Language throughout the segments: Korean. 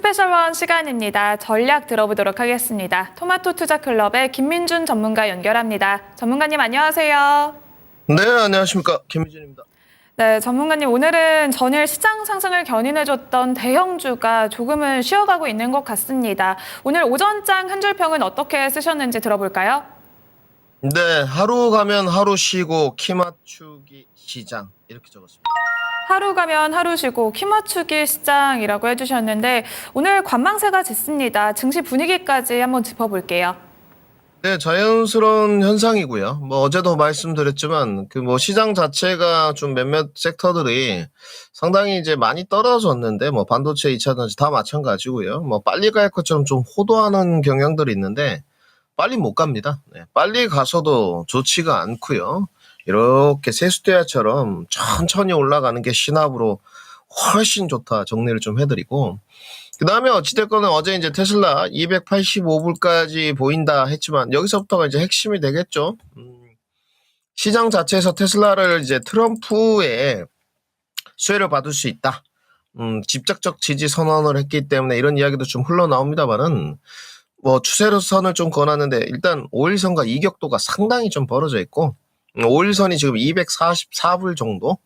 스페셜1 시간입니다. 전략 들어보도록 하겠습니다. 토마토 투자클럽의 김민준 전문가 연결합니다. 전문가님 안녕하세요. 네, 안녕하십니까. 김민준입니다. 네, 전문가님 오늘은 전일 시장 상승을 견인해줬던 대형주가 조금은 쉬어가고 있는 것 같습니다. 오늘 오전장 한 줄 평은 어떻게 쓰셨는지 들어볼까요? 네, 하루 가면 하루 쉬고 키 맞추기 시장 이렇게 적었습니다. 하루 가면 하루 쉬고 키 맞추기 시장이라고 해주셨는데 오늘 관망세가 짙습니다. 증시 분위기까지 한번 짚어볼게요. 네, 자연스러운 현상이고요. 어제도 말씀드렸지만 시장 자체가 좀 몇몇 섹터들이 상당히 이제 많이 떨어졌는데 반도체, 2차전지 다 마찬가지고요. 빨리 갈 것처럼 좀 호도하는 경향들이 있는데 빨리 못 갑니다. 네, 빨리 가서도 좋지가 않고요. 이렇게 세수대야처럼 천천히 올라가는 게 신압으로 훨씬 좋다 정리를 좀 해드리고, 그 다음에 어찌됐거나 어제 이제 테슬라 285불까지 보인다 했지만 여기서부터가 이제 핵심이 되겠죠. 시장 자체에서 테슬라를 이제 트럼프의 수혜를 받을 수 있다. 직접적 지지 선언을 했기 때문에 이런 이야기도 좀 흘러나옵니다만은 추세선을 좀 권하는데 일단 5일선과 이격도가 상당히 좀 벌어져 있고 5일선이 지금 244불 정도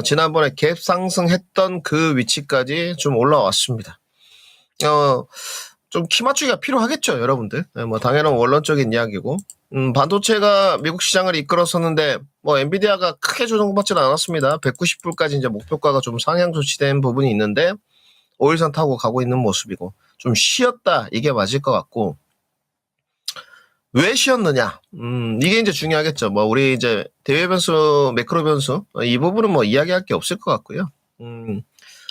지난번에 갭 상승했던 그 위치까지 좀 올라왔습니다. 좀 키 맞추기가 필요하겠죠, 여러분들. 네, 당연한 원론적인 이야기고. 반도체가 미국 시장을 이끌었었는데, 엔비디아가 크게 조정받지는 않았습니다. 190불까지 이제 목표가가 좀 상향 조치된 부분이 있는데, 5일선 타고 가고 있는 모습이고, 좀 쉬었다, 이게 맞을 것 같고, 왜 쉬었느냐? 이게 이제 중요하겠죠. 우리 이제 대외 변수, 매크로 변수, 이 부분은 이야기할 게 없을 것 같고요.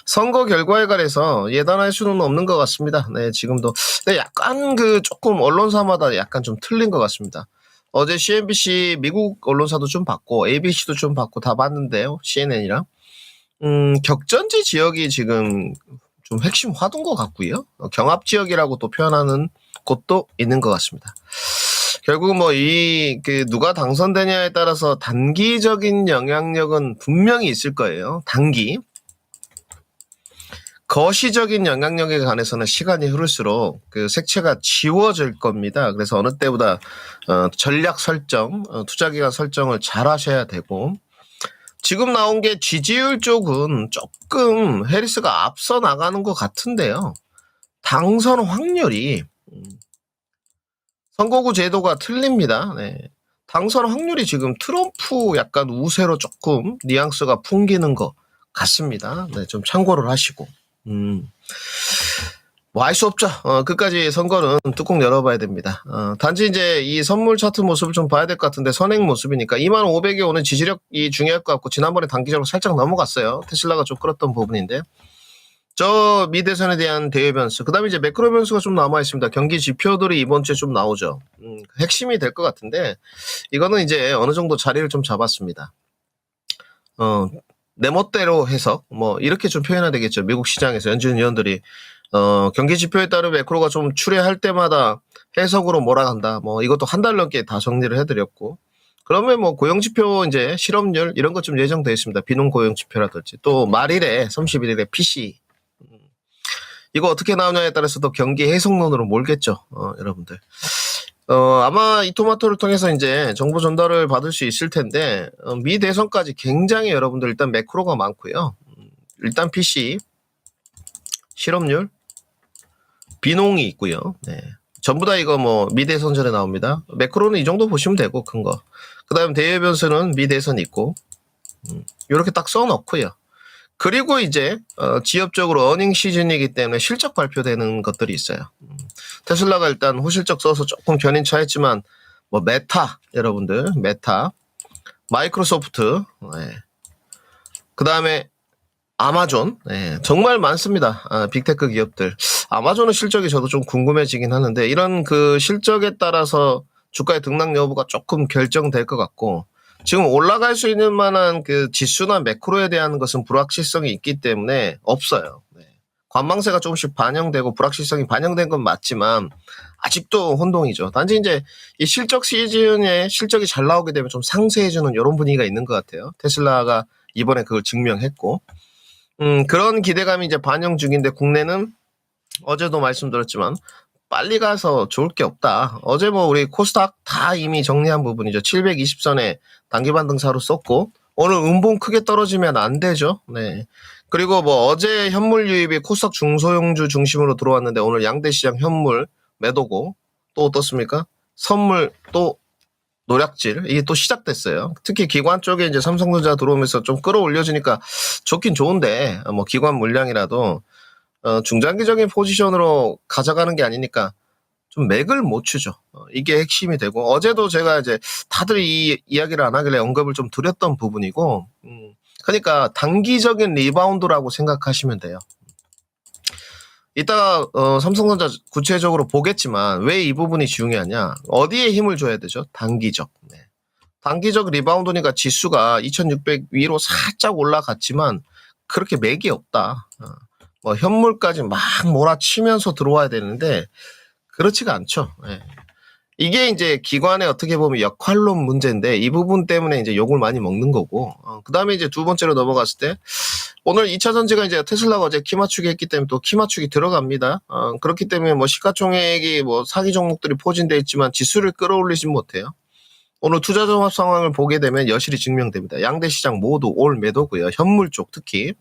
선거 결과에 관해서 예단할 수는 없는 것 같습니다. 네, 지금도. 네, 약간 조금 언론사마다 약간 좀 틀린 것 같습니다. 어제 CNBC 미국 언론사도 좀 봤고, ABC도 좀 봤고 다 봤는데요. CNN이랑. 격전지 지역이 지금 좀 핵심 화두인 것 같고요. 경합 지역이라고 또 표현하는 곳도 있는 것 같습니다. 결국 누가 당선되냐에 따라서 단기적인 영향력은 분명히 있을 거예요. 단기. 거시적인 영향력에 관해서는 시간이 흐를수록 색채가 지워질 겁니다. 그래서 어느 때보다 전략 설정, 투자기간 설정을 잘 하셔야 되고, 지금 나온 게 지지율 쪽은 조금 해리스가 앞서 나가는 것 같은데요. 당선 확률이 선거구 제도가 틀립니다. 네. 당선 확률이 지금 트럼프 약간 우세로 조금 뉘앙스가 풍기는 것 같습니다. 네, 좀 참고를 하시고. 알 수 없죠. 끝까지 선거는 뚜껑 열어봐야 됩니다. 단지 이제 이 선물 차트 모습을 좀 봐야 될 것 같은데 선행 모습이니까 2500에 오는 지지력이 중요할 것 같고, 지난번에 단기적으로 살짝 넘어갔어요. 테슬라가 좀 끌었던 부분인데. 저 미대선에 대한 대외 변수, 그 다음에 이제 매크로 변수가 좀 남아 있습니다. 경기 지표들이 이번 주에 좀 나오죠. 핵심이 될 것 같은데, 이거는 이제 어느 정도 자리를 좀 잡았습니다. 내 멋대로 해석, 이렇게 좀 표현해야 되겠죠. 미국 시장에서 연준 위원들이, 경기 지표에 따른 매크로가 좀 추례할 때마다 해석으로 몰아간다. 이것도 한 달 넘게 다 정리를 해드렸고, 그러면 고용지표 이제 실업률 이런 것 좀 예정되어 있습니다. 비농 고용지표라든지, 또 말일에 31일에 PC. 이거 어떻게 나오냐에 따라서 또 경기 해석론으로 몰겠죠. 여러분들. 아마 이 토마토를 통해서 이제 정보 전달을 받을 수 있을 텐데, 미 대선까지 굉장히 여러분들 일단 매크로가 많고요. 일단 PC, 실업률, 비농이 있고요. 네. 전부 다 이거 미 대선 전에 나옵니다. 매크로는 이 정도 보시면 되고, 큰 거. 그 다음 대외 변수는 미 대선 있고, 이렇게 딱 써놓고요. 그리고 이제 지역적으로 어닝 시즌이기 때문에 실적 발표되는 것들이 있어요. 테슬라가 일단 호실적 써서 조금 견인 차했지만 메타, 여러분들 메타, 마이크로소프트, 네. 그 다음에 아마존, 네. 정말 많습니다. 빅테크 기업들. 아마존의 실적이 저도 좀 궁금해지긴 하는데, 이런 실적에 따라서 주가의 등락 여부가 조금 결정될 것 같고, 지금 올라갈 수 있는 만한 지수나 매크로에 대한 것은 불확실성이 있기 때문에 없어요. 네. 관망세가 조금씩 반영되고 불확실성이 반영된 건 맞지만 아직도 혼동이죠. 단지 이제 이 실적 시즌에 실적이 잘 나오게 되면 좀 상쇄해주는 이런 분위기가 있는 것 같아요. 테슬라가 이번에 그걸 증명했고, 그런 기대감이 이제 반영 중인데 국내는 어제도 말씀드렸지만 빨리 가서 좋을 게 없다. 어제 뭐 우리 코스닥 다 이미 정리한 부분이죠. 720선에 단기 반등사로 썼고 오늘 음봉 크게 떨어지면 안 되죠. 네. 그리고 뭐 어제 현물 유입이 코스닥 중소형주 중심으로 들어왔는데 오늘 양대시장 현물 매도고 또 어떻습니까? 선물 또 노략질 이게 또 시작됐어요. 특히 기관 쪽에 이제 삼성전자 들어오면서 좀 끌어올려지니까 좋긴 좋은데 뭐 기관 물량이라도 중장기적인 포지션으로 가져가는 게 아니니까 좀 맥을 못 추죠. 이게 핵심이 되고 어제도 제가 이제 다들 이 이야기를 안 하길래 언급을 좀 드렸던 부분이고 그러니까 단기적인 리바운드라고 생각하시면 돼요. 이따가 삼성전자 구체적으로 보겠지만 왜 이 부분이 중요하냐 어디에 힘을 줘야 되죠? 단기적. 네. 단기적 리바운드니까 지수가 2600 위로 살짝 올라갔지만 그렇게 맥이 없다. 뭐 현물까지 막 몰아치면서 들어와야 되는데 그렇지가 않죠. 예. 이게 이제 기관의 어떻게 보면 역할론 문제인데 이 부분 때문에 이제 욕을 많이 먹는 거고 그다음에 이제 두 번째로 넘어갔을 때 오늘 2차 전지가 이제 테슬라가 어제 키 맞추기 했기 때문에 또 키 맞추기 들어갑니다. 그렇기 때문에 뭐 시가총액이 뭐 사기 종목들이 포진돼 있지만 지수를 끌어올리진 못해요. 오늘 투자 종합 상황을 보게 되면 여실히 증명됩니다. 양대 시장 모두 올 매도고요. 현물 쪽 특히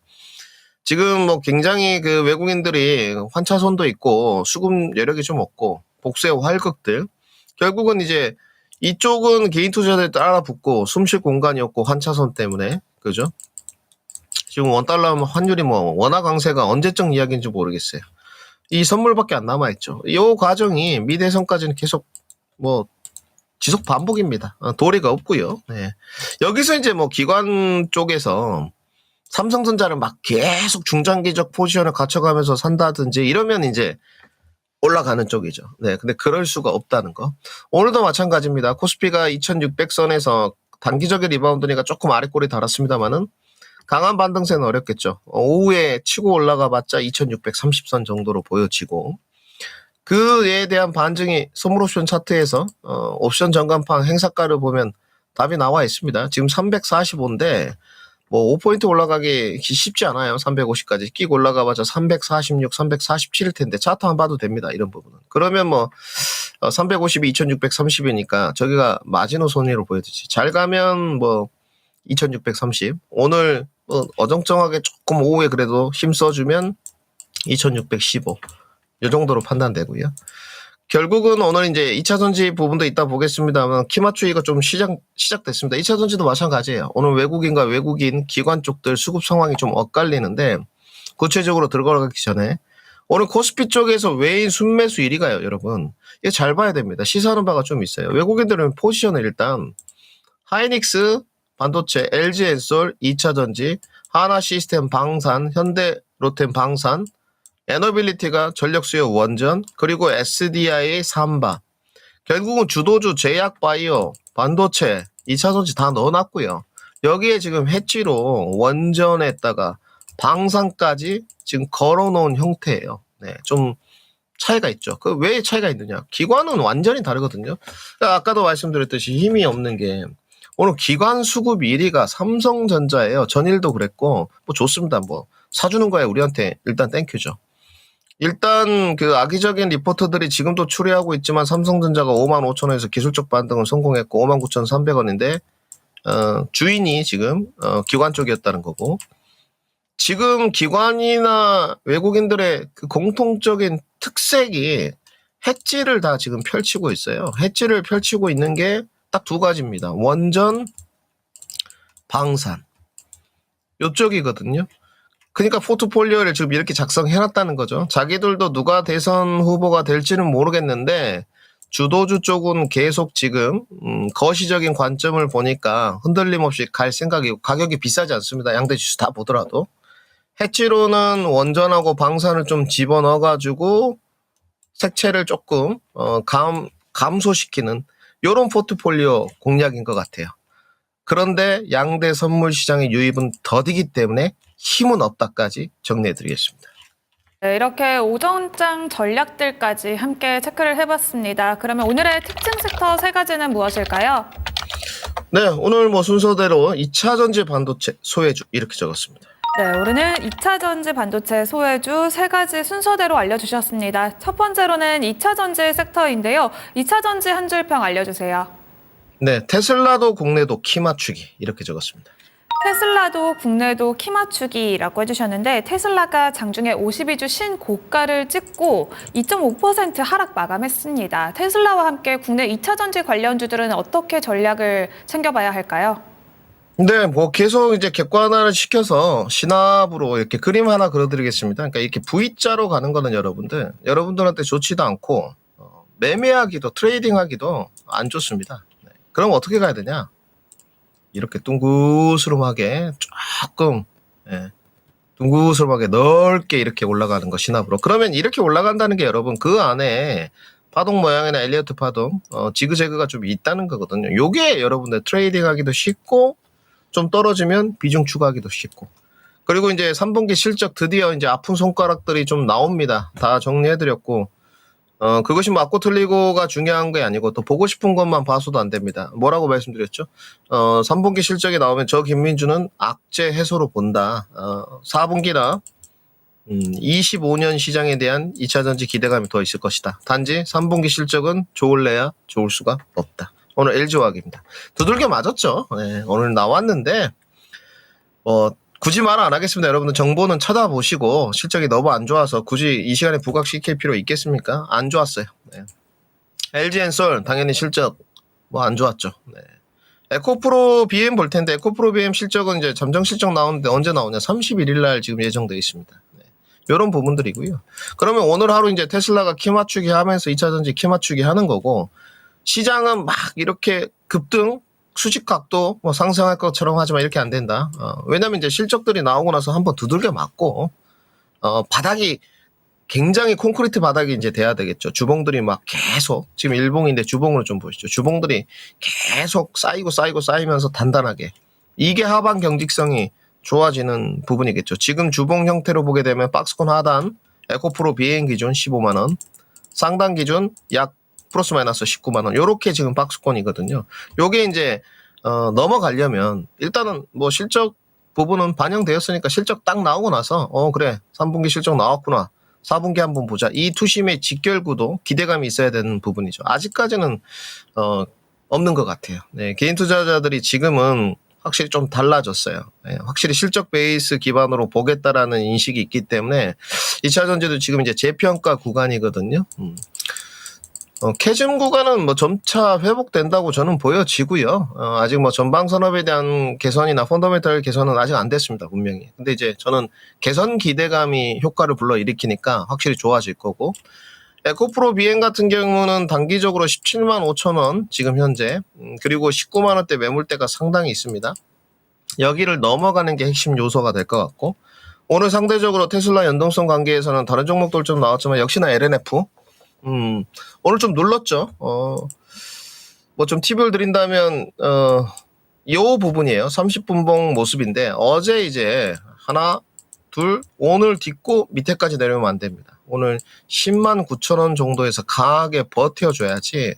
지금 뭐 굉장히 그 외국인들이 환차손도 있고 수급 여력이 좀 없고 복수의 활극들 결국은 이제 이쪽은 개인 투자자들 따라 붙고 숨쉴 공간이 없고 환차손 때문에 그죠? 지금 원달러 환율이 뭐 원화 강세가 언제적 이야기인지 모르겠어요. 이 선물밖에 안 남아있죠. 이 과정이 미대선까지는 계속 뭐 지속 반복입니다. 도리가 없고요. 네. 여기서 이제 뭐 기관 쪽에서 삼성전자를 막 계속 중장기적 포지션을 갖춰가면서 산다든지 이러면 이제 올라가는 쪽이죠. 네. 근데 그럴 수가 없다는 거. 오늘도 마찬가지입니다. 코스피가 2600선에서 단기적인 리바운드니까 조금 아래꼬리 달았습니다만은 강한 반등세는 어렵겠죠. 오후에 치고 올라가 봤자 2630선 정도로 보여지고 그에 대한 반증이 선물옵션 차트에서 옵션 전간판 행사가를 보면 답이 나와 있습니다. 지금 345인데 뭐 5포인트 올라가기 쉽지 않아요. 350까지 끼고 올라가봤자 346, 347일 텐데 차트 한 봐도 됩니다. 이런 부분은. 그러면 뭐 350이 2630이니까 저기가 마지노선으로 보여지지. 잘 가면 뭐 2630. 오늘 뭐 어정쩡하게 조금 오후에 그래도 힘 써주면 2615. 이 정도로 판단되고요. 결국은 오늘 이제 2차 전지 부분도 이따 보겠습니다만 키맞추기가 좀 시작됐습니다. 2차 전지도 마찬가지예요. 오늘 외국인과 외국인 기관 쪽들 수급 상황이 좀 엇갈리는데 구체적으로 들어가기 전에 오늘 코스피 쪽에서 외인 순매수 1위가요, 여러분. 이게 잘 봐야 됩니다. 시사하는 바가 좀 있어요. 외국인들은 포지션을 일단 하이닉스, 반도체, LG엔솔, 2차 전지, 하나시스템 방산, 현대로템 방산, 에너빌리티가 전력수요 원전, 그리고 SDI 삼바. 결국은 주도주 제약바이오, 반도체, 2차 전지 다 넣어놨고요. 여기에 지금 해지로 원전에다가 방산까지 지금 걸어놓은 형태예요. 네, 좀 차이가 있죠. 그 왜 차이가 있느냐? 기관은 완전히 다르거든요. 그러니까 아까도 말씀드렸듯이 힘이 없는 게 오늘 기관 수급 1위가 삼성전자예요. 전일도 그랬고 뭐 좋습니다. 뭐 사주는 거야 우리한테 일단 땡큐죠. 일단 그 악의적인 리포터들이 지금도 추리하고 있지만 삼성전자가 55,000원에서 기술적 반등을 성공했고 59,300원인데 주인이 지금 기관 쪽이었다는 거고 지금 기관이나 외국인들의 그 공통적인 특색이 해지를 다 지금 펼치고 있어요. 해지를 펼치고 있는 게 딱 두 가지입니다. 원전, 방산. 요쪽이거든요. 그러니까 포트폴리오를 지금 이렇게 작성해놨다는 거죠. 자기들도 누가 대선 후보가 될지는 모르겠는데 주도주 쪽은 계속 지금 거시적인 관점을 보니까 흔들림 없이 갈 생각이고 가격이 비싸지 않습니다. 양대 지수 다 보더라도. 해치로는 원전하고 방산을 좀 집어넣어가지고 색채를 조금 감소시키는 이런 포트폴리오 공략인 것 같아요. 그런데 양대 선물 시장의 유입은 더디기 때문에 힘은 없다까지 정리해드리겠습니다. 네, 이렇게 오전장 전략들까지 함께 체크를 해봤습니다. 그러면 오늘의 특징 섹터 세 가지는 무엇일까요? 네, 오늘 뭐 순서대로 2차 전지 반도체 소외주 이렇게 적었습니다. 네, 오늘은 2차 전지 반도체 소외주 세 가지 순서대로 알려주셨습니다. 첫 번째로는 2차 전지 섹터인데요. 2차 전지 한 줄평 알려주세요. 네, 테슬라도 국내도 키 맞추기 이렇게 적었습니다. 테슬라도 국내도 키 맞추기라고 해주셨는데 테슬라가 장중에 52주 신고가를 찍고 2.5% 하락 마감했습니다. 테슬라와 함께 국내 2차 전지 관련주들은 어떻게 전략을 챙겨봐야 할까요? 네, 뭐 계속 이제 객관화를 시켜서 시납으로 이렇게 그림 하나 그려드리겠습니다. 그러니까 이렇게 V자로 가는 거는 여러분들한테 좋지도 않고 매매하기도 트레이딩하기도 안 좋습니다. 네. 그럼 어떻게 가야 되냐? 이렇게 둥그스름하게 조금 둥그스름하게 넓게 이렇게 올라가는 거 시납으로. 그러면 이렇게 올라간다는 게 여러분 그 안에 파동 모양이나 엘리어트 파동, 지그재그가 좀 있다는 거거든요. 요게 여러분들 트레이딩하기도 쉽고 좀 떨어지면 비중 추가하기도 쉽고. 그리고 이제 3분기 실적 드디어 이제 아픈 손가락들이 좀 나옵니다. 다 정리해드렸고, 그것이 맞고 틀리고가 중요한 게 아니고 또 보고 싶은 것만 봐서도 안 됩니다. 뭐라고 말씀드렸죠? 3분기 실적이 나오면 저 김민주는 악재 해소로 본다. 4분기나 25년 시장에 대한 2차 전지 기대감이 더 있을 것이다. 단지 3분기 실적은 좋을래야 좋을 수가 없다. 오늘 LG화학입니다. 두들겨 맞았죠. 네, 오늘 나왔는데 굳이 말 안 하겠습니다. 여러분들 정보는 찾아보시고 실적이 너무 안 좋아서 굳이 이 시간에 부각시킬 필요 있겠습니까? 안 좋았어요. 네. LG엔솔 당연히 실적 뭐 안 좋았죠. 네. 에코프로 BM 볼 텐데 에코프로 BM 실적은 이제 잠정 실적 나오는데 언제 나오냐? 31일 날 지금 예정되어 있습니다. 네. 이런 부분들이고요. 그러면 오늘 하루 이제 테슬라가 키 맞추기 하면서 2차 전지 키 맞추기 하는 거고 시장은 막 이렇게 급등 수직각도 뭐 상승할 것처럼 하지만 이렇게 안 된다. 왜냐면 이제 실적들이 나오고 나서 한번 두들겨 맞고 바닥이 굉장히 콘크리트 바닥이 이제 돼야 되겠죠. 주봉들이 막 계속 지금 일봉인데 주봉으로 좀 보시죠. 주봉들이 계속 쌓이면서 단단하게 이게 하반 경직성이 좋아지는 부분이겠죠. 지금 주봉 형태로 보게 되면 박스권 하단 에코프로 BM 기준 15만 원, 상단 기준 약 플러스 마이너스 19만 원. 요렇게 지금 박스권이거든요. 요게 이제 넘어가려면 일단은 뭐 실적 부분은 반영되었으니까 실적 딱 나오고 나서 그래 3분기 실적 나왔구나. 4분기 한번 보자. 이 투심의 직결구도 기대감이 있어야 되는 부분이죠. 아직까지는 없는 것 같아요. 네, 개인 투자자들이 지금은 확실히 좀 달라졌어요. 네, 확실히 실적 베이스 기반으로 보겠다라는 인식이 있기 때문에 2차 전지도 지금 이제 재평가 구간이거든요. 캐즘 구간은 뭐 점차 회복된다고 저는 보여지고요. 아직 뭐 전방 산업에 대한 개선이나 펀더멘탈 개선은 아직 안 됐습니다, 분명히. 근데 이제 저는 개선 기대감이 효과를 불러일으키니까 확실히 좋아질 거고. 에코프로 BM 같은 경우는 단기적으로 17만 5천 원 지금 현재 그리고 19만 원대 매물대가 상당히 있습니다. 여기를 넘어가는 게 핵심 요소가 될 것 같고 오늘 상대적으로 테슬라 연동성 관계에서는 다른 종목들 좀 나왔지만 역시나 LNF 오늘 좀 눌렀죠. 뭐 좀 팁을 드린다면, 이 부분이에요. 30분봉 모습인데, 어제 이제 하나, 둘, 오늘 딛고 밑에까지 내려오면 안 됩니다. 오늘 10만 9천 원 정도에서 강하게 버텨줘야지.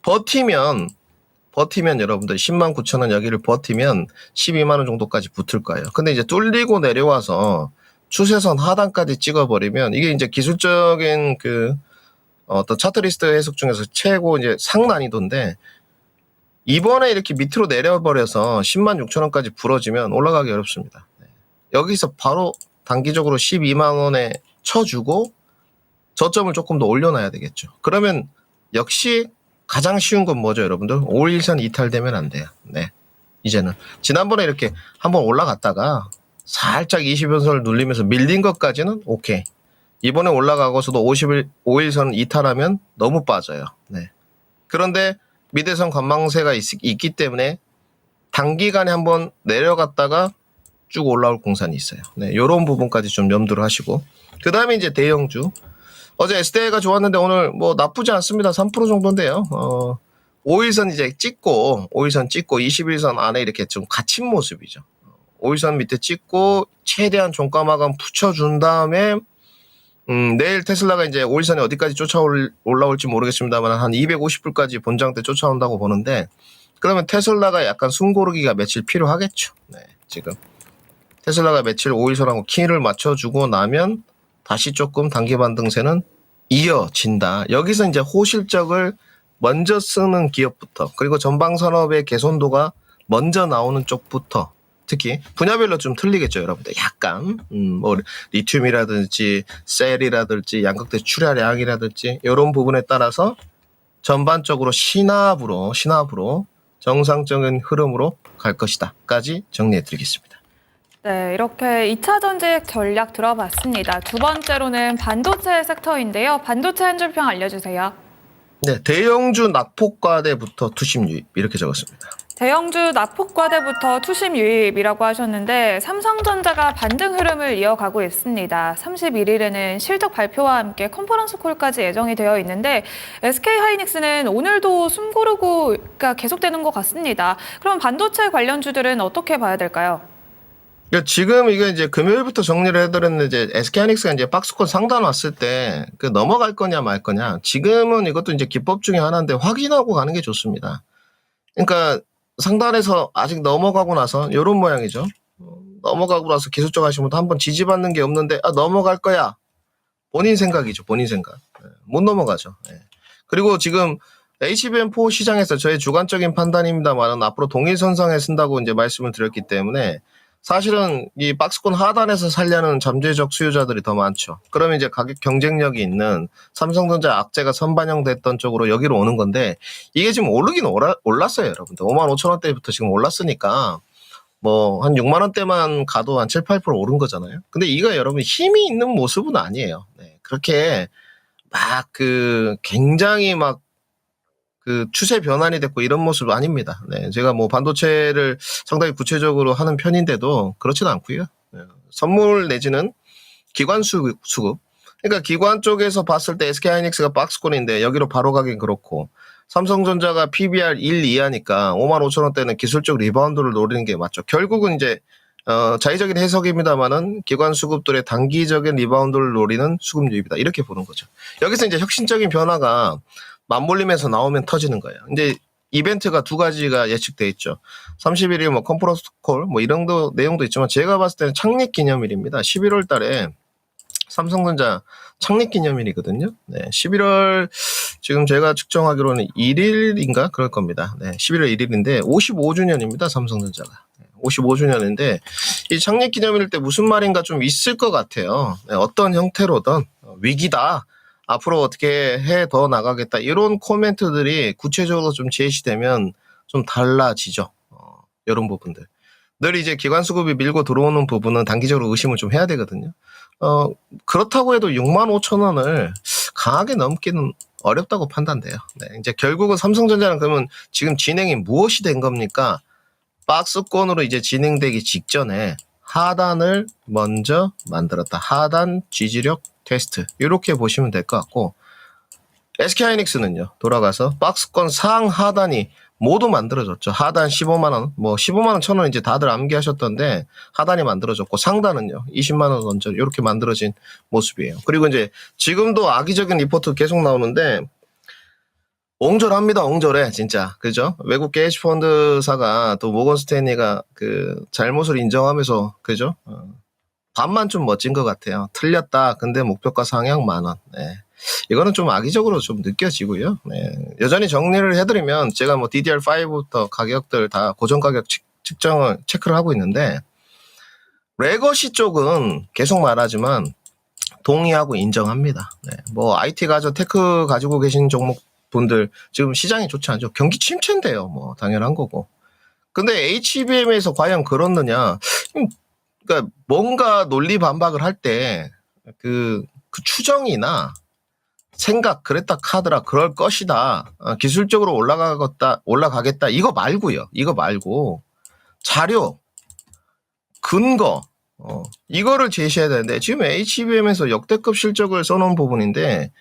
버티면 여러분들 10만 9천 원 여기를 버티면 12만 원 정도까지 붙을 거예요. 근데 이제 뚫리고 내려와서 추세선 하단까지 찍어버리면 이게 이제 기술적인 어떤 차트리스트 해석 중에서 최고 이제 상난이도인데 이번에 이렇게 밑으로 내려버려서 10만 6천 원까지 부러지면 올라가기 어렵습니다. 여기서 바로 단기적으로 12만 원에 쳐주고 저점을 조금 더 올려놔야 되겠죠. 그러면 역시 가장 쉬운 건 뭐죠, 여러분들? 5일선 이탈되면 안 돼요. 네. 이제는 지난번에 이렇게 한번 올라갔다가 살짝 20연선을 눌리면서 밀린 것까지는 오케이. 이번에 올라가고서도 5일선 이탈하면 너무 빠져요. 네. 그런데 미대선 관망세가 있기 때문에 단기간에 한번 내려갔다가 쭉 올라올 공산이 있어요. 네. 요런 부분까지 좀 염두를 하시고. 그 다음에 이제 대형주. 어제 SDI가 좋았는데 오늘 뭐 나쁘지 않습니다. 3% 정도인데요. 5일선 이제 찍고 21선 안에 이렇게 좀 갇힌 모습이죠. 5일선 밑에 찍고 최대한 종가 마감 붙여준 다음에 내일 테슬라가 이제 5일선이 어디까지 올라올지 모르겠습니다만 한 250불까지 본장대 쫓아온다고 보는데 그러면 테슬라가 약간 숨고르기가 며칠 필요하겠죠. 네, 지금 테슬라가 며칠 5일 선하고 키를 맞춰주고 나면 다시 조금 단기 반등세는 이어진다. 여기서 이제 호실적을 먼저 쓰는 기업부터 그리고 전방 산업의 개선도가 먼저 나오는 쪽부터 특히 분야별로 좀 틀리겠죠, 여러분들. 약간 뭐 리튬이라든지 셀이라든지 양극재 출하량이라든지 이런 부분에 따라서 전반적으로 신압으로 정상적인 흐름으로 갈 것이다까지 정리해드리겠습니다. 네, 이렇게 2차 전지 전략 들어봤습니다. 두 번째로는 반도체 섹터인데요. 반도체 한 줄 평 알려주세요. 네, 대형주 낙폭과대부터 투심 유입 이렇게 적었습니다. 대형주 납폭과대부터 투심 유입이라고 하셨는데 삼성전자가 반등 흐름을 이어가고 있습니다. 31일에는 실적 발표와 함께 컨퍼런스 콜까지 예정이 되어 있는데 SK하이닉스는 오늘도 숨고르고가 계속되는 것 같습니다. 그럼 반도체 관련주들은 어떻게 봐야 될까요? 그러니까 지금 이게 이제 금요일부터 정리를 해드렸는데 이제 SK하이닉스가 이제 박스권 상단 왔을 때 그 넘어갈 거냐 말 거냐. 지금은 이것도 이제 기법 중에 하나인데 확인하고 가는 게 좋습니다. 그러니까 상단에서 아직 넘어가고 나서 이런 모양이죠. 넘어가고 나서 기술적 하시는 분도 한번 지지받는 게 없는데 넘어갈 거야. 본인 생각이죠. 본인 생각. 못 넘어가죠. 그리고 지금 HBM4 시장에서 저의 주관적인 판단입니다만 앞으로 동일선상에 쓴다고 이제 말씀을 드렸기 때문에 사실은 이 박스권 하단에서 살려는 잠재적 수요자들이 더 많죠. 그러면 이제 가격 경쟁력이 있는 삼성전자 악재가 선반영됐던 쪽으로 여기로 오는 건데 이게 지금 오르긴 올랐어요, 여러분들. 55,000원대부터 지금 올랐으니까 뭐 한 6만 원대만 가도 한 7, 8% 오른 거잖아요. 근데 이거 여러분 힘이 있는 모습은 아니에요. 그렇게 막 굉장히 막 추세 변환이 됐고 이런 모습 아닙니다. 제가 뭐 반도체를 상당히 구체적으로 하는 편인데도 그렇지는 않고요. 선물 내지는 기관 수급. 그러니까 기관 쪽에서 봤을 때 SK하이닉스가 박스권인데 여기로 바로 가긴 그렇고 삼성전자가 PBR 1 이하니까 55,000원대는 기술적 리바운드를 노리는 게 맞죠. 결국은 이제 자의적인 해석입니다만은 기관 수급들의 단기적인 리바운드를 노리는 수급 유입이다. 이렇게 보는 거죠. 여기서 이제 혁신적인 변화가 맞물리면서 나오면 터지는 거예요. 이제 이벤트가 두 가지가 예측돼 있죠. 31일 뭐 컨퍼런스 콜 뭐 이런 내용도 있지만 제가 봤을 때는 창립 기념일입니다. 11월 달에 삼성전자 창립 기념일이거든요. 11월 지금 제가 측정하기로는 1일인가 그럴 겁니다. 11월 1일인데 55주년입니다. 삼성전자가. 55주년인데 이 창립 기념일 때 무슨 말인가 좀 있을 것 같아요. 어떤 형태로든 위기다. 앞으로 어떻게 해 더 나가겠다. 이런 코멘트들이 구체적으로 좀 제시되면 좀 달라지죠. 이런 부분들. 늘 이제 기관 수급이 밀고 들어오는 부분은 단기적으로 의심을 좀 해야 되거든요. 그렇다고 해도 65,000원을 강하게 넘기는 어렵다고 판단돼요. 이제 결국은 삼성전자는 그러면 지금 진행이 무엇이 된 겁니까? 박스권으로 이제 진행되기 직전에 하단을 먼저 만들었다. 하단 지지력 테스트. 이렇게 보시면 될 것 같고 SK하이닉스는요. 돌아가서 박스권 상하단이 모두 만들어졌죠. 하단 15만 원, 뭐 15만 원, 1,000원 이제 다들 암기하셨던데 하단이 만들어졌고 상단은요. 20만 원 언저리 이렇게 만들어진 모습이에요. 그리고 이제 지금도 악의적인 리포트 계속 나오는데 옹졸합니다. 옹졸해 진짜. 그죠? 외국 게이지펀드사가 또 모건 스탠리가 잘못을 인정하면서 그죠? 반만 좀 멋진 것 같아요. 틀렸다. 근데 목표가 상향 10,000원. 이거는 좀 악의적으로 좀 느껴지고요. 여전히 정리를 해드리면 제가 뭐 DDR5부터 가격들 다 고정 가격 체크를 하고 있는데 레거시 쪽은 계속 말하지만 동의하고 인정합니다. 뭐 IT 가져 테크 가지고 계신 종목 분들 지금 시장이 좋지 않죠. 경기 침체인데요. 뭐 당연한 거고. 근데 HBM에서 과연 그렇느냐? 그러니까 뭔가 논리 반박을 할 때 그 추정이나 생각 그랬다 카더라 그럴 것이다. 기술적으로 올라가겠다. 이거 말고요. 이거 말고 자료, 근거 이거를 제시해야 되는데 지금 HBM에서 역대급 실적을 써놓은 부분인데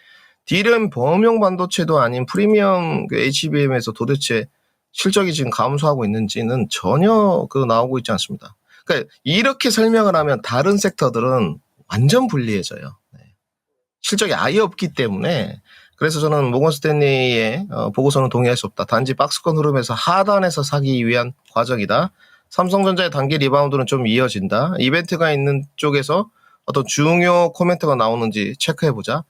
D램 범용 반도체도 아닌 프리미엄 HBM에서 도대체 실적이 지금 감소하고 있는지는 전혀 나오고 있지 않습니다. 그러니까 이렇게 설명을 하면 다른 섹터들은 완전 불리해져요. 실적이 아예 없기 때문에 그래서 저는 모건 스탠리의 보고서는 동의할 수 없다. 단지 박스권 흐름에서 하단에서 사기 위한 과정이다. 삼성전자의 단기 리바운드는 좀 이어진다. 이벤트가 있는 쪽에서 어떤 중요 코멘트가 나오는지 체크해보자.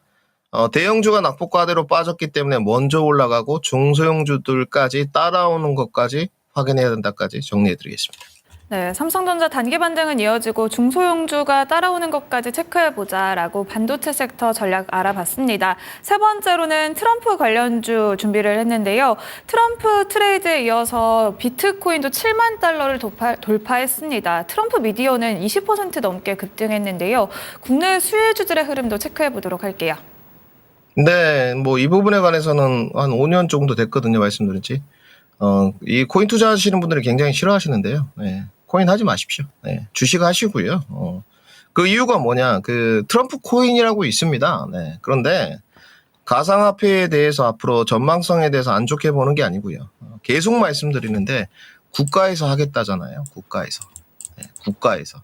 대형주가 낙폭과대로 빠졌기 때문에 먼저 올라가고 중소형주들까지 따라오는 것까지 확인해야 된다까지 정리해드리겠습니다. 네, 삼성전자 단기 반등은 이어지고 중소형주가 따라오는 것까지 체크해보자라고 반도체 sek터 전략 알아봤습니다. 세 번째로는 트럼프 관련주 준비를 했는데요. 트럼프 트레이드에 이어서 비트코인도 7만 달러를 돌파했습니다. 트럼프 미디어는 20% 넘게 급등했는데요. 국내 수혜주들의 흐름도 체크해보도록 할게요. 네, 뭐 이 부분에 관해서는 한 5년 정도 됐거든요, 말씀드린 지. 이 코인 투자하시는 분들이 굉장히 싫어하시는데요. 네, 코인 하지 마십시오. 네, 주식 하시고요. 그 이유가 뭐냐, 그 트럼프 코인이라고 있습니다. 네, 그런데 가상화폐에 대해서 앞으로 전망성에 대해서 안 좋게 보는 게 아니고요. 계속 말씀드리는데 국가에서 하겠다잖아요. 국가에서. 네, 국가에서.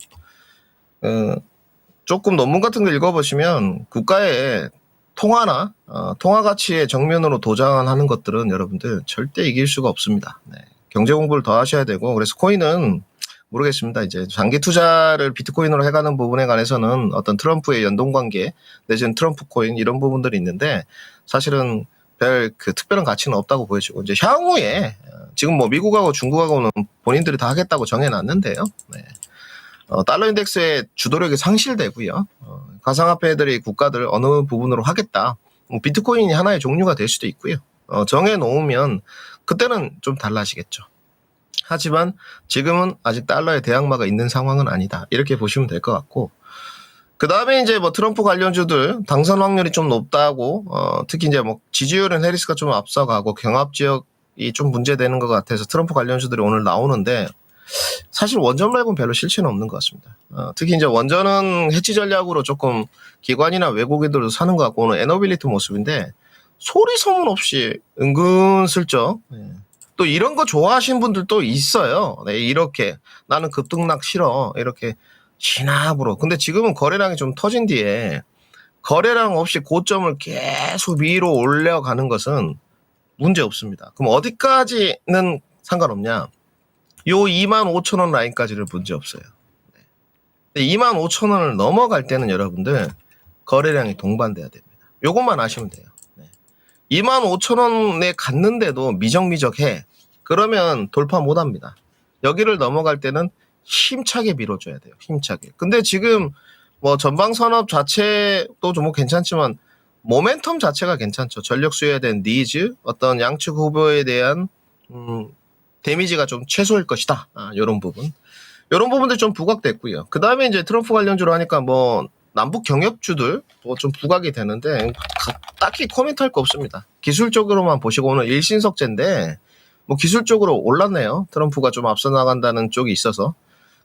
조금 논문 같은 거 읽어보시면 국가의 통화나 통화 가치의 정면으로 도전하는 것들은 여러분들 절대 이길 수가 없습니다. 네. 경제 공부를 더 하셔야 되고, 그래서 코인은 모르겠습니다. 이제 장기 투자를 비트코인으로 해가는 부분에 관해서는 어떤 트럼프의 연동관계 내지는 트럼프 코인 이런 부분들이 있는데 사실은 별 그 특별한 가치는 없다고 보여지고, 이제 향후에 지금 뭐 미국하고 중국하고는 본인들이 다 하겠다고 정해놨는데요. 네. 달러 인덱스의 주도력이 상실되고요. 가상화폐들이 국가들 어느 부분으로 하겠다. 비트코인이 하나의 종류가 될 수도 있고요. 정해놓으면 그때는 좀 달라지겠죠. 하지만 지금은 아직 달러의 대항마가 있는 상황은 아니다. 이렇게 보시면 될 것 같고, 그 다음에 이제 뭐 트럼프 관련주들 당선 확률이 좀 높다고, 특히 이제 뭐 지지율은 해리스가 좀 앞서가고 경합 지역이 좀 문제되는 것 같아서 트럼프 관련주들이 오늘 나오는데, 사실 원전 말고는 별로 실체는 없는 것 같습니다. 특히 이제 원전은 해치 전략으로 조금 기관이나 외국인들도 사는 것 같고, 오늘 에너빌리티 모습인데 소리 소문 없이 은근슬쩍, 또 이런 거 좋아하시는 분들도 있어요. 네, 이렇게 나는 급등락 싫어 이렇게 진압으로. 근데 지금은 거래량이 좀 터진 뒤에 거래량 없이 고점을 계속 위로 올려가는 것은 문제 없습니다. 그럼 어디까지는 상관없냐? 요 25,000원 라인까지는 문제 없어요. 25,000원을 넘어갈 때는 여러분들 거래량이 동반돼야 됩니다. 요것만 아시면 돼요. 25,000원에 갔는데도 미적미적해. 그러면 돌파 못합니다. 여기를 넘어갈 때는 힘차게 밀어줘야 돼요. 힘차게. 근데 지금 뭐 전방산업 자체도 좀 뭐 괜찮지만 모멘텀 자체가 괜찮죠. 전력 수요에 대한 니즈, 어떤 양측 후보에 대한 데미지가 좀 최소일 것이다. 요런 부분. 요런 부분들 좀 부각됐고요. 그 다음에 이제 트럼프 관련주로 하니까 뭐 남북 경협주들 뭐 좀 부각이 되는데 딱히 코멘트 할 거 없습니다. 기술적으로만 보시고 오늘 일신석제인데 뭐 기술적으로 올랐네요. 트럼프가 좀 앞서 나간다는 쪽이 있어서.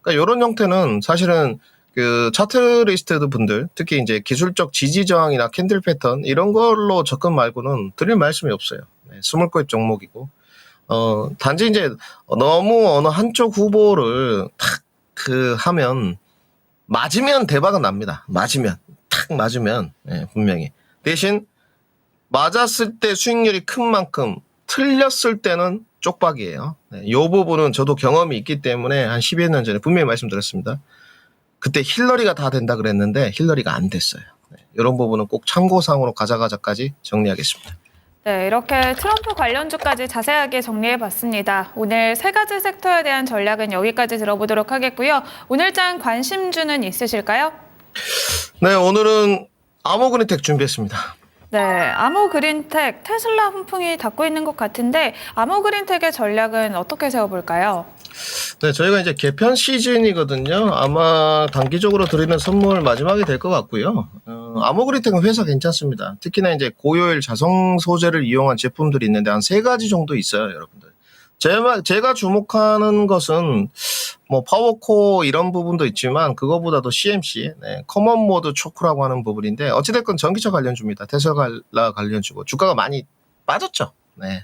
그러니까 요런 형태는 사실은 그 차트리스트 분들, 특히 이제 기술적 지지 저항이나 캔들 패턴 이런 걸로 접근 말고는 드릴 말씀이 없어요. 네, 스몰코입 종목이고. 단지 이제 너무 어느 한쪽 후보를 탁 하면 맞으면 대박은 납니다. 탁 맞으면, 예, 분명히. 대신 맞았을 때 수익률이 큰 만큼 틀렸을 때는 쪽박이에요. 네, 이 부분은 저도 경험이 있기 때문에 한 12여 년 전에 분명히 말씀드렸습니다. 그때 힐러리가 다 된다 그랬는데 힐러리가 안 됐어요. 네, 이런 부분은 꼭 참고사항으로 가져가자까지 정리하겠습니다. 네, 이렇게 트럼프 관련주까지 자세하게 정리해봤습니다. 오늘 세 가지 섹터에 대한 전략은 여기까지 들어보도록 하겠고요. 오늘장 관심주는 있으실까요? 네, 오늘은 아모그린텍 준비했습니다. 네, 아모그린텍, 테슬라 훈풍이 닫고 있는 것 같은데 아모그린텍의 전략은 어떻게 세워볼까요? 네, 저희가 이제 개편 시즌이거든요. 아마 단기적으로 드리는 선물 마지막이 될 것 같고요. 아모그린텍은 회사 괜찮습니다. 특히나 이제 고효율 자성 소재를 이용한 제품들이 있는데 한 3가지 정도 있어요, 여러분들. 제가 주목하는 것은 뭐 파워코어 이런 부분도 있지만 그거보다도 CMC, 네, 커먼 모드 초크라고 하는 부분인데 어찌됐건 전기차 관련주입니다. 테슬라 관련주고 주가가 많이 빠졌죠. 네.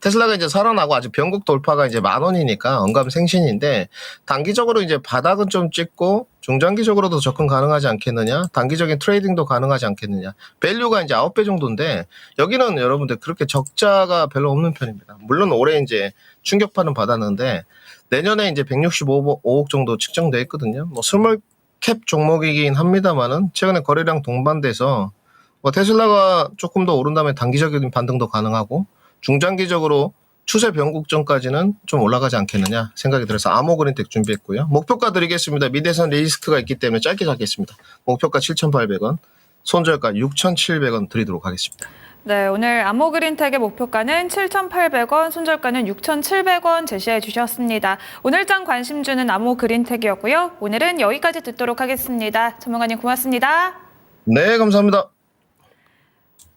테슬라가 이제 살아나고 아직 변곡 돌파가 이제 10,000원이니까 언감생신인데 단기적으로 이제 바닥은 좀 찍고 중장기적으로도 접근 가능하지 않겠느냐, 단기적인 트레이딩도 가능하지 않겠느냐. 밸류가 이제 9배 정도인데 여기는 여러분들 그렇게 적자가 별로 없는 편입니다. 물론 올해 이제 충격파는 받았는데 내년에 이제 165억 정도 측정돼 있거든요. 뭐 스몰 캡 종목이긴 합니다만은 최근에 거래량 동반돼서 뭐 테슬라가 조금 더 오른 다음에 단기적인 반등도 가능하고 중장기적으로 추세 변곡 전까지는 좀 올라가지 않겠느냐 생각이 들어서 아모그린텍 준비했고요. 목표가 드리겠습니다. 미대선 리스크가 있기 때문에 짧게 잡겠습니다. 목표가 7,800원, 손절가 6,700원 드리도록 하겠습니다. 네, 오늘 아모그린텍의 목표가는 7,800원, 손절가는 6,700원 제시해 주셨습니다. 오늘장 관심 주는 아모그린텍이었고요. 오늘은 여기까지 듣도록 하겠습니다. 전문가님 고맙습니다. 네, 감사합니다.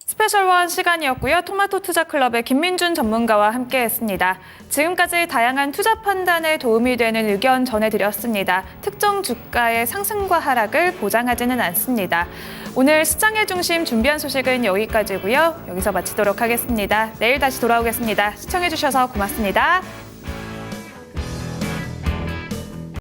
스페셜1 시간이었고요. 토마토 투자클럽의 김민준 전문가와 함께했습니다. 지금까지 다양한 투자 판단에 도움이 되는 의견 전해드렸습니다. 특정 주가의 상승과 하락을 보장하지는 않습니다. 오늘 시장의 중심 준비한 소식은 여기까지고요. 여기서 마치도록 하겠습니다. 내일 다시 돌아오겠습니다. 시청해주셔서 고맙습니다.